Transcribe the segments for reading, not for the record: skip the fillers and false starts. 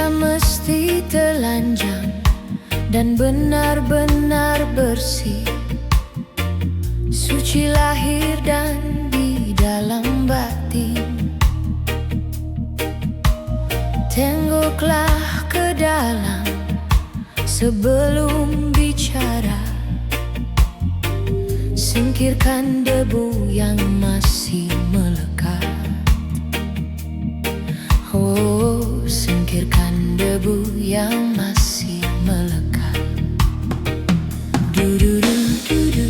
Kita mesti telanjang dan benar-benar bersih, suci lahir dan di dalam batin. Tengoklah ke dalam sebelum bicara, singkirkan debu yang masih melekat. Oh, singkirkan debu yang masih melekat. Du-du-du-du-du,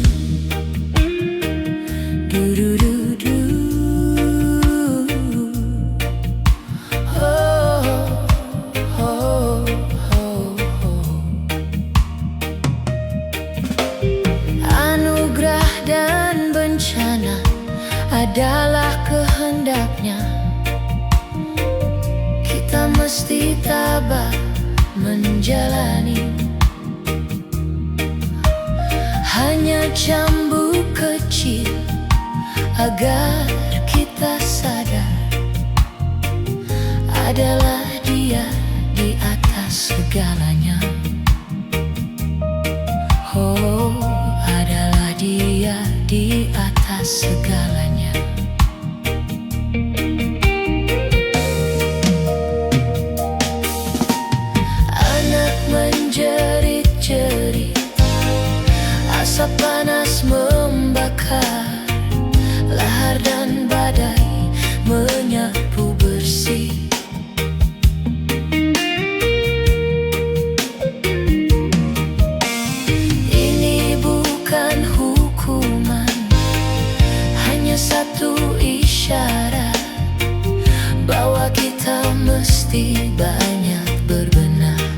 du-du-du-du. Oh, oh, oh, oh. Anugerah dan bencana adalah kehendaknya. Kita mesti tabah menjalani. Hanya cambuk kecil agar kita sadar adalah Dia di atas segalanya. Oh, adalah Dia di atas segalanya. Menjerit-jerit, asap panas membakar, lahar dan badai menyapu bersih. Ini bukan hukuman, hanya satu isyarat bahwa kita mesti banyak berbenah.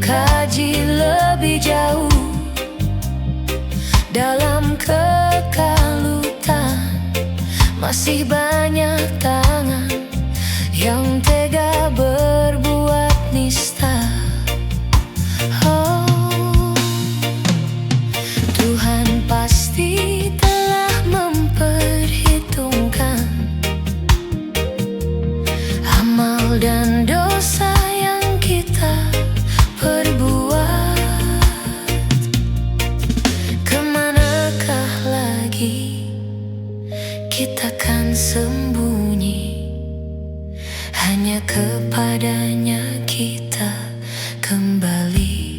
Kaji lebih jauh dalam kekalutan, masih banyak tangan yang tega berbuat nista. Oh, Tuhan pasti telah memperhitungkan amal dan dosa yang kita perbuat. Kemanakah lagi kita kan sembunyi? Hanya kepadanya kita kembali.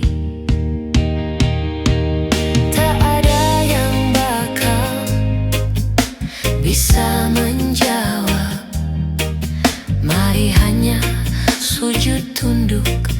Tak ada yang bakal bisa menjawab. Mari hanya sujud tunduk